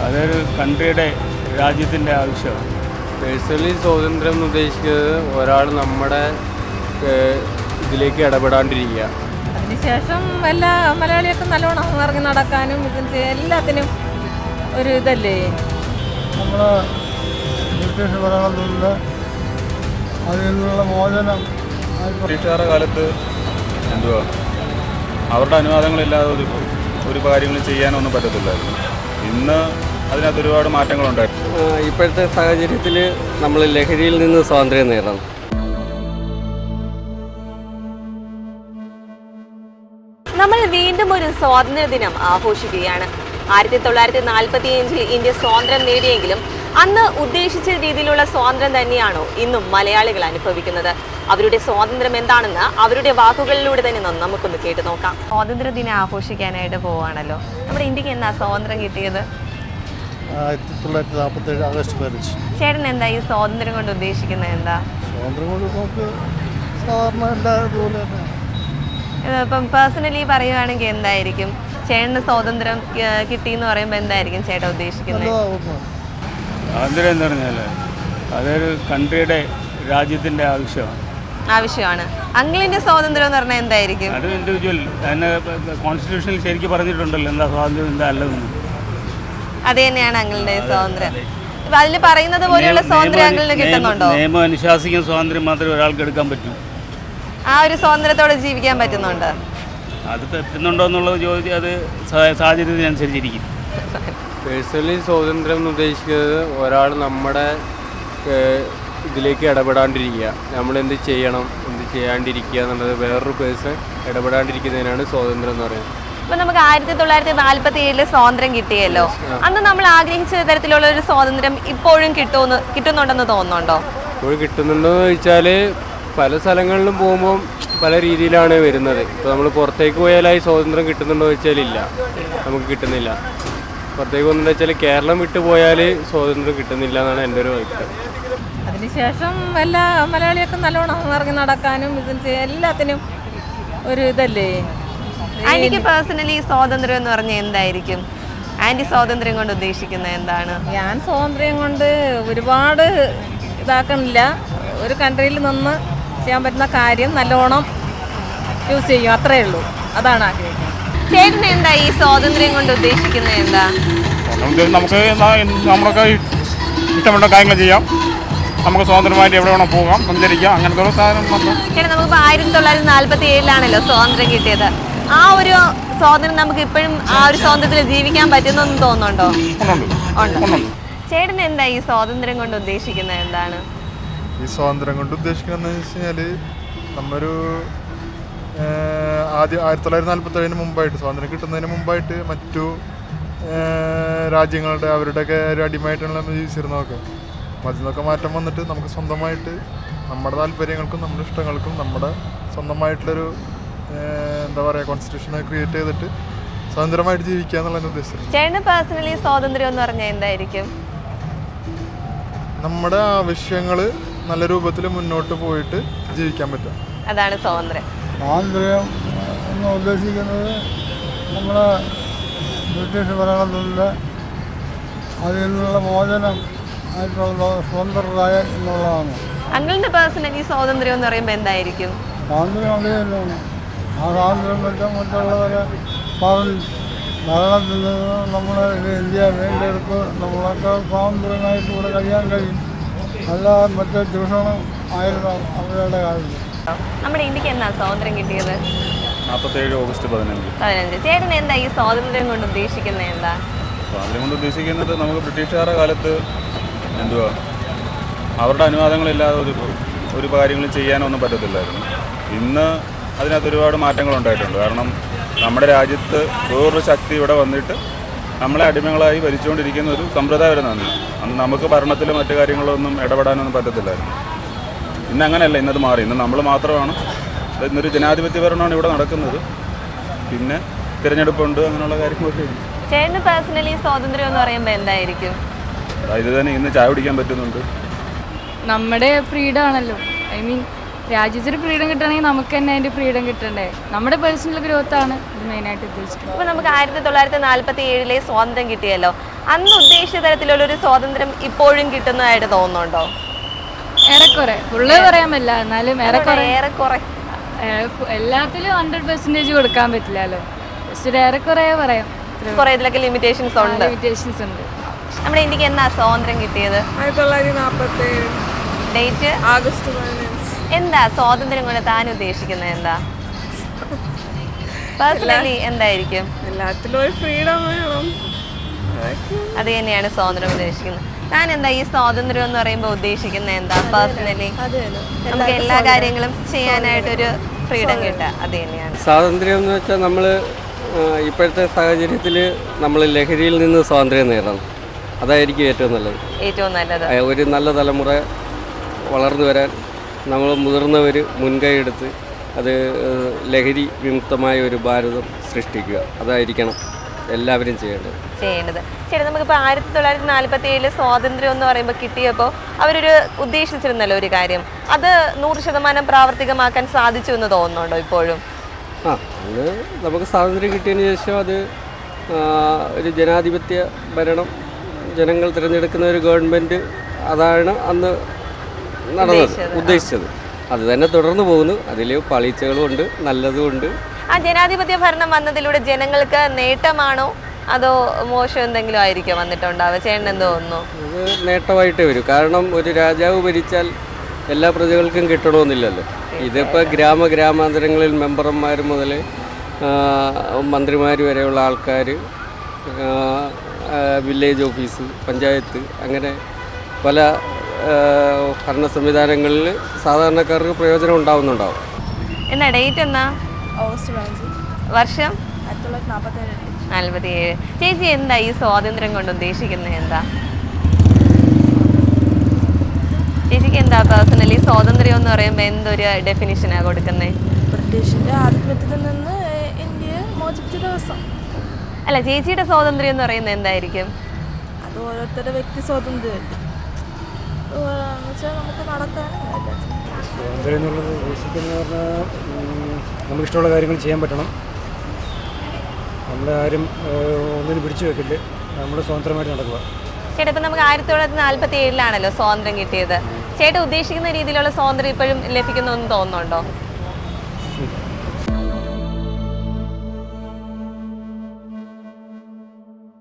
അതൊരു കൺട്രിയുടെ രാജ്യത്തിൻ്റെ ആവശ്യമാണ്. പേഴ്സണലി സ്വാതന്ത്ര്യം എന്ന് ഉദ്ദേശിക്കുന്നത് ഒരാൾ നമ്മുടെ ഇതിലേക്ക് ഇടപെടാണ്ടിരിക്കുക. അതിനുശേഷം എല്ലാ മലയാളികൾക്കും നല്ലോണം ഇറങ്ങി നടക്കാനും ഇതിന് എല്ലാത്തിനും ഒരു ഇതല്ലേ. നമ്മൾ ബ്രിട്ടീഷ് ഭരണത്തിൽ നിന്ന് അതിൽ നിന്നുള്ള മോചനം. ബ്രിട്ടീഷുകാരുടെ കാലത്ത് എന്തുവാ അവരുടെ അനുവാദങ്ങളില്ലാതെ ഒരു കാര്യങ്ങളും ചെയ്യാനൊന്നും പറ്റത്തില്ലായിരുന്നു. ഇന്ന് അതിനകത്ത് ഒരുപാട് മാറ്റങ്ങളുണ്ടായിരുന്നു. ഇപ്പോഴത്തെ സാഹചര്യത്തിൽ നമ്മൾ ലഹരിയിൽ നിന്ന് സ്വാതന്ത്ര്യം നേടണം. നമ്മൾ വീണ്ടും ഒരു സ്വാതന്ത്ര്യ ദിനം ആഘോഷിക്കുകയാണ്. 1945 ഇന്ത്യ സ്വാതന്ത്ര്യം നേടിയെങ്കിലും അന്ന് ഉദ്ദേശിച്ച രീതിയിലുള്ള സ്വാതന്ത്ര്യം തന്നെയാണോ ഇന്നും മലയാളികൾ അനുഭവിക്കുന്നത്? അവരുടെ സ്വാതന്ത്ര്യം എന്താണെന്ന് അവരുടെ വാക്കുകളിലൂടെ തന്നെ നമുക്കൊന്ന് കേട്ടു നോക്കാം. സ്വാതന്ത്ര്യ ദിനം ആഘോഷിക്കാനായിട്ട് പോവുകയാണല്ലോ. നമ്മുടെ ഇന്ത്യക്ക് എന്നാ സ്വാതന്ത്ര്യം കിട്ടിയത്? 1947 ആഗസ്റ്റ് 15. ചേട്ടൻ എന്താ ഈ സ്വാതന്ത്ര്യം കൊണ്ട് ഉദ്ദേശിക്കുന്നത്? എന്താ സ്വാതന്ത്ര്യം കൊണ്ട് നമുക്ക് സാധാരണ എല്ലാതുപോലെ തന്നെ. ഇപ്പം പേഴ്സണലി പറയുകയാണെങ്കിൽ എന്തായിരിക്കും ചേട്ടന് സ്വാതന്ത്ര്യം കിട്ടിയെന്ന് പറയുമ്പോൾ എന്തായിരിക്കും ചേട്ടൻ ഉദ്ദേശിക്കുന്നത്? സ്വാതന്ത്ര്യം എന്ന് പറഞ്ഞാൽ അതൊരു കൺട്രിയുടെ രാജ്യത്തിൻ്റെ ആവശ്യമാണ്. അങ്കിളിന്റെ സ്വാതന്ത്ര്യം എന്ന് പറഞ്ഞാൽ എന്തായിരിക്കും? അത് ഇൻഡിവിജ്വൽ അതിന് കോൺസ്റ്റിറ്റ്യൂഷനിൽ ശരിക്കും പറഞ്ഞിട്ടുണ്ടല്ലോ എന്താ സ്വാതന്ത്ര്യം എന്താ അല്ലെന്ന്. അത് തന്നെയാണ് അങ്കിളിന്റെ സ്വാതന്ത്ര്യം. അതിൽ പറയുന്നത് പോലെയുള്ള സ്വാതന്ത്ര്യം അങ്കിളിന് കിട്ടുന്നുണ്ടോ? നിയമം അനുശാസിക്കുന്ന സ്വാതന്ത്ര്യം മാത്രമേ ഒരാൾക്ക് എടുക്കാൻ പറ്റൂ. ആ ഒരു സ്വാതന്ത്ര്യത്തോടെ ജീവിക്കാൻ പറ്റുന്നുണ്ട്. അത് പറ്റുന്നുണ്ടോ എന്നുള്ളത് ചോദിച്ചാൽ അത് സാഹചര്യത്തിനനുസരിച്ചിരിക്കും. പേഴ്സണലി സ്വാതന്ത്ര്യം എന്ന് ഉദ്ദേശിക്കുന്നത് ഒരാൾ നമ്മുടെ ഇതിലേക്ക് ഇടപെടാണ്ടിരിക്കുക. നമ്മളെന്ത് ചെയ്യണം എന്ത് ചെയ്യാണ്ടിരിക്കുക എന്നുള്ളത് വേറൊരു പേഴ്സൺ ഇടപെടാണ്ടിരിക്കുന്നതിനാണ് സ്വാതന്ത്ര്യം എന്ന് പറയുന്നത്. ഇപ്പൊ നമുക്ക് 1947 സ്വാതന്ത്ര്യം കിട്ടിയല്ലോ. അന്ന് നമ്മൾ ആഗ്രഹിച്ച തരത്തിലുള്ള ഒരു സ്വാതന്ത്ര്യം ഇപ്പോഴും കിട്ടുന്നുണ്ടെന്ന് തോന്നുന്നുണ്ടോ? ഇപ്പോഴും കിട്ടുന്നുണ്ടോ എന്ന് ചോദിച്ചാൽ പല സ്ഥലങ്ങളിലും പോകുമ്പോൾ പല രീതിയിലാണ് വരുന്നത്. ഇപ്പോൾ നമ്മൾ പുറത്തേക്ക് പോയാലായി സ്വാതന്ത്ര്യം കിട്ടുന്നുണ്ടോ എന്ന് ചോദിച്ചാൽ ഇല്ല, നമുക്ക് കിട്ടുന്നില്ല. പുറത്തേക്ക് പോകുന്നുണ്ടെന്ന് വെച്ചാൽ കേരളം വിട്ടു പോയാൽ സ്വാതന്ത്ര്യം കിട്ടുന്നില്ല എന്നാണ് എൻ്റെ ഒരു അഭിപ്രായം. അതിനുശേഷം എല്ലാ മലയാളികൾക്കും നല്ലോണം ഇറങ്ങി നടക്കാനും ഇതിന് എല്ലാത്തിനും ഒരു ഇതല്ലേ. ആന്റിക്ക് പേഴ്സണലി സ്വാതന്ത്ര്യം എന്ന് പറഞ്ഞാൽ എന്തായിരിക്കും? ആന്റി സ്വാതന്ത്ര്യം കൊണ്ട് ഉദ്ദേശിക്കുന്നത് എന്താണ്? ഞാൻ സ്വാതന്ത്ര്യം കൊണ്ട് ഒരുപാട് ഇതാക്കണില്ല. ഒരു കൺട്രിയിൽ നിന്ന് ചെയ്യാൻ പറ്റുന്ന കാര്യം നല്ലോണം യൂസ് ചെയ്യും, അത്രേ ഉള്ളൂ. അതാണ് ആഗ്രഹിക്കുന്നത്. ചേട്ടന് എന്താ ഈ സ്വാതന്ത്ര്യം കൊണ്ട് ഉദ്ദേശിക്കുന്നത്? എന്താ നമുക്ക് നമ്മളൊക്കെ ഇഷ്ടമുള്ള കാര്യങ്ങൾ ചെയ്യാം, നമുക്ക് സ്വാതന്ത്ര്യമായിട്ട് എവിടെ വേണം പോകാം, സഞ്ചരിക്കാം, അങ്ങനത്തെ ഒരു സാധനം. ചേട്ടാ, നമുക്കിപ്പോൾ 1947 സ്വാതന്ത്ര്യം കിട്ടിയത്. ആ ഒരു സ്വാതന്ത്ര്യം നമുക്ക് ഇപ്പോഴും ആ ഒരു സ്വാതന്ത്ര്യത്തിൽ ജീവിക്കാൻ പറ്റുന്നെന്ന് തോന്നുന്നുണ്ടോ? ഉണ്ട്. ചേട്ടന് എന്താ ഈ സ്വാതന്ത്ര്യം കൊണ്ട് ഉദ്ദേശിക്കുന്നത്? എന്താണ് ഈ സ്വാതന്ത്ര്യം കൊണ്ട് ഉദ്ദേശിക്കുന്നതെന്ന് വെച്ച് കഴിഞ്ഞാൽ നമ്മൊരു 1947 മുമ്പായിട്ട് സ്വാതന്ത്ര്യം കിട്ടുന്നതിന് മുമ്പായിട്ട് മറ്റു രാജ്യങ്ങളുടെ അവരുടെയൊക്കെ ഒരു അടിമയായിട്ടുള്ള ജീവിച്ചിരുന്നതൊക്കെ അതിൽ നിന്നൊക്കെ മാറ്റം വന്നിട്ട് നമുക്ക് സ്വന്തമായിട്ട് നമ്മുടെ താല്പര്യങ്ങൾക്കും നമ്മുടെ ഇഷ്ടങ്ങൾക്കും നമ്മുടെ സ്വന്തമായിട്ടുള്ളൊരു എന്താ പറയുക കോൺസ്റ്റിറ്റ്യൂഷൻ ക്രിയേറ്റ് ചെയ്തിട്ട് സ്വതന്ത്രമായിട്ട് ജീവിക്കുക എന്നുള്ളതിന് ഉദ്ദേശിച്ചത്. ചേട്ടന് പേഴ്സണലി സ്വാതന്ത്ര്യം എന്ന് പറഞ്ഞാൽ എന്തായിരിക്കും? നമ്മുടെ ആവശ്യങ്ങൾ നല്ല രൂപത്തിൽ മുന്നോട്ട് പോയിട്ട് ജീവിക്കാൻ പറ്റും, അതാണ് സ്വാതന്ത്ര്യം. സ്വാതന്ത്ര്യം എന്ന് ഉദ്ദേശിക്കുന്നത് നമ്മുടെ ബ്രിട്ടീഷ് ഭരണത്തിൽ നിന്ന് അതിൽ നിന്നുള്ള മോചനം ആയിട്ടുള്ള സ്വതന്ത്രരായ എന്നുള്ളതാണ്. അങ്കിളിന്റെ പേഴ്സണലി സ്വാതന്ത്ര്യം എന്ന് പറയുമ്പോൾ എന്തായിരിക്കും? സ്വാതന്ത്ര്യം അതേയല്ലാണ്. ആ സ്വാതന്ത്ര്യം വെച്ചാൽ മറ്റുള്ളവരെ ഭരണത്തിൽ നിന്ന് നമ്മുടെ ഇന്ത്യ വീണ്ടെടുത്ത് നമ്മളൊക്കെ സ്വാതന്ത്ര്യമായിട്ട് ഇവിടെ കഴിയാൻ കഴിയും. അല്ല മറ്റേ ചൂഷണം ആയിരുന്നു അവരുടെ കാലത്ത്. നമ്മുടെ ഇന്ത്യക്ക് എന്നാ സ്വാതന്ത്ര്യം കിട്ടിയത്? 47 ഓഗസ്റ്റ് 15. ചേട്ടൻ എന്താ ഈ സ്വാതന്ത്ര്യം കൊണ്ട് ഉദ്ദേശിക്കുന്നത്? എന്താ സ്വാതന്ത്ര്യം കൊണ്ട് ഉദ്ദേശിക്കുന്നത് നമുക്ക് ബ്രിട്ടീഷുകാരുടെ കാലത്ത് എന്തുവാ അവരുടെ അനുവാദങ്ങളില്ലാതെ ഒരു കാര്യങ്ങളും ചെയ്യാനൊന്നും പറ്റത്തില്ലായിരുന്നു. ഇന്ന് അതിനകത്ത് ഒരുപാട് മാറ്റങ്ങളുണ്ടായിട്ടുണ്ട്. കാരണം നമ്മുടെ രാജ്യത്ത് വേറൊരു ശക്തി ഇവിടെ വന്നിട്ട് നമ്മളെ അടിമകളായി ഭരിച്ചുകൊണ്ടിരിക്കുന്ന ഒരു സമ്പ്രദായമായിരുന്നു. അന്ന് നമുക്ക് ഭരണത്തിലും മറ്റു കാര്യങ്ങളൊന്നും ഇടപെടാനൊന്നും പറ്റത്തില്ലായിരുന്നു. ഇന്ന് അങ്ങനെയല്ല, ഇന്നത് മാറി. ഇന്ന് നമ്മൾ മാത്രമാണ്. ഇന്നൊരു ജനാധിപത്യ ഭരണമാണ് ഇവിടെ നടക്കുന്നത്. പിന്നെ തിരഞ്ഞെടുപ്പുണ്ട്, അങ്ങനെയുള്ള കാര്യങ്ങളൊക്കെ. ചേട്ടന് പേഴ്സണലി സ്വാതന്ത്ര്യം എന്ന് പറയുമ്പോൾ എന്തായിരിക്കും? ഇത് തന്നെ ഇന്ന് ചായ കുടിക്കാൻ പറ്റുന്നുണ്ട്. നമ്മുടെ ഫ്രീഡം ആണല്ലോ. ഐ മീൻ രാജ്യത്തിന് ഫ്രീഡം കിട്ടണമെങ്കിൽ നമുക്ക് തന്നെ അതിൻ്റെ ഫ്രീഡം കിട്ടണ്ടേ. നമ്മുടെ പേഴ്സണൽ ഗ്രോത്താണ് ഇത് മെയിനായിട്ട് ഉദ്ദേശിക്കുന്നത്. ഇപ്പോൾ നമുക്ക് 1947 സ്വാതന്ത്ര്യം കിട്ടിയല്ലോ. അന്ന് ഉദ്ദേശിച്ച തരത്തിലുള്ള ഒരു സ്വാതന്ത്ര്യം ഇപ്പോഴും കിട്ടുന്നതായിട്ട് തോന്നുന്നുണ്ടോ? ഏറെക്കുറെ, ഫുള്ള് പറയാൻ പറ്റില്ല, എന്നാലും ഏറെക്കുറെ എല്ലാത്തിലും 100% കൊടുക്കാൻ പറ്റില്ലല്ലോ. ജസ്റ്റ് ഒരു ഏറെക്കുറെ പറയാം. കുറെ ഇതിലൊക്കെ ലിമിറ്റേഷൻസ് ഉണ്ട്. ലിമിറ്റേഷൻസ് ഉണ്ട്. നമ്മുടെ ഇന്ത്യക്ക് എന്നാ സ്വാതന്ത്ര്യം കിട്ടിയത്? 1947 ഡേറ്റ് ആഗസ്റ്റ് 15. എന്താ സ്വാതന്ത്ര്യം കൊണ്ട് താൻ ഉദ്ദേശിക്കുന്നത്? എന്താ പേഴ്സണലി എന്തായിരിക്കും? എല്ലാത്തിലും ഒരു ഫ്രീഡം വേണം. അത് തന്നെയാണ് സ്വാതന്ത്ര്യം ഉദ്ദേശിക്കുന്നത്. താൻ എന്താ ഈ സ്വാതന്ത്ര്യം എന്ന് പറയുമ്പോൾ ഉദ്ദേശിക്കുന്നത്? എന്താ പേഴ്സണലി നമുക്ക് എല്ലാ കാര്യങ്ങളും ചെയ്യാനായിട്ടൊരു ഫ്രീഡം കിട്ടുക, അത് തന്നെയാണ് സ്വാതന്ത്ര്യം എന്ന് വെച്ചാൽ നമ്മൾ ഇപ്പോഴത്തെ സാഹചര്യത്തിൽ നമ്മൾ ലഹരിയിൽ നിന്ന് സ്വാതന്ത്ര്യം നേടണം. അതായിരിക്കും ഏറ്റവും നല്ലത്. ഏറ്റവും നല്ലത് ഒരു നല്ല തലമുറ വളർന്നു വരാൻ നമ്മൾ മുതിർന്നവർ മുൻകൈ എടുത്ത് അത് ലഹരി വിമുക്തമായ ഒരു ഭാരതം സൃഷ്ടിക്കുക. അതായിരിക്കണം എല്ലാവരും ചെയ്യേണ്ടത്. ശരി, നമുക്കിപ്പോൾ 1947 സ്വാതന്ത്ര്യം എന്ന് പറയുമ്പോൾ കിട്ടിയപ്പോൾ അവരൊരു ഉദ്ദേശിച്ചിരുന്നല്ലോ ഒരു കാര്യം, അത് 100% പ്രാവർത്തികമാക്കാൻ സാധിച്ചു എന്ന് തോന്നുന്നുണ്ടോ ഇപ്പോഴും? അന്ന് നമുക്ക് സ്വാതന്ത്ര്യം കിട്ടിയതിന് ശേഷം അത് ഒരു ജനാധിപത്യ ഭരണം, ജനങ്ങൾ തിരഞ്ഞെടുക്കുന്ന ഒരു ഗവൺമെൻറ്, അതാണ് അന്ന് ഉദ്ദേശിച്ചത്. അത് തന്നെ തുടർന്ന് പോകുന്നു. അതിൽ പാളിച്ചകളും ഉണ്ട്, നല്ലതും ഉണ്ട്. ആ ജനാധിപത്യ ഭരണം വന്നതിലൂടെ ജനങ്ങൾക്ക് നേട്ടമാണോ അതോ മോശം എന്തെങ്കിലും ആയിരിക്കും വന്നിട്ടുണ്ടാവുക? ചേട്ടൻ എന്ത് തോന്നുന്നു? അത് നേട്ടമായിട്ടേ വരും. കാരണം ഒരു രാജാവ് ഭരിച്ചാൽ എല്ലാ പ്രജകൾക്കും കിട്ടണമെന്നില്ലല്ലോ. ഇതിപ്പോൾ ഗ്രാമാന്തരങ്ങളിൽ മെമ്പർമാർ മുതൽ മന്ത്രിമാർ വരെയുള്ള ആൾക്കാർ, വില്ലേജ് ഓഫീസ്, പഞ്ചായത്ത്, അങ്ങനെ പല ഭരണ സംവിധാനങ്ങളിൽ സാധാരണക്കാർക്ക് പ്രയോജനം ഉണ്ടാവുന്നുണ്ടാവും. എന്നാ ഡേറ്റ് എന്നാ? ഓഗസ്റ്റ് 15. വർഷം 1947. ചേച്ചി എന്താ ഈ സ്വാതന്ത്ര്യം കൊണ്ട് ഉദ്ദേശിക്കുന്നത്? എന്താ ചേച്ചിക്ക് എന്താ പേഴ്സണലി സ്വാതന്ത്ര്യം എന്ന് പറയുമ്പോൾ എന്തൊരു ഡെഫിനിഷനാണ് കൊടുക്കുന്നത്? ബ്രിട്ടീഷിന്റെ ആധിപത്യത്തിൽ നിന്ന് ഇന്ത്യയെ മോചിപ്പിച്ച ദിവസം. അല്ല, ചേച്ചിയുടെ സ്വാതന്ത്ര്യം എന്ന് പറയുന്നത് എന്തായിരിക്കും? അത് ഓരോരുത്തരുടെ വ്യക്തി സ്വാതന്ത്ര്യമല്ലേ. നമുക്ക് നടക്കാനും സ്വാതന്ത്ര്യം എന്നുള്ളത് ഉദ്ദേശിക്കുന്നത് പറഞ്ഞാൽ നമുക്കിഷ്ടമുള്ള കാര്യങ്ങൾ ചെയ്യാൻ പറ്റണം. നമ്മളെ ആരും ഒന്നിനും പിടിച്ചു വെക്കില്ല. നമ്മൾ സ്വതന്ത്രമായിട്ട് നടക്കുക. ചേട്ടാ, ഇപ്പം നമുക്ക് 1947 സ്വാതന്ത്ര്യം കിട്ടിയത്. ചേട്ടാ ഉദ്ദേശിക്കുന്ന രീതിയിലുള്ള സ്വാതന്ത്ര്യം ഇപ്പോഴും ലഭിക്കുമെന്ന് തോന്നുന്നുണ്ടോ?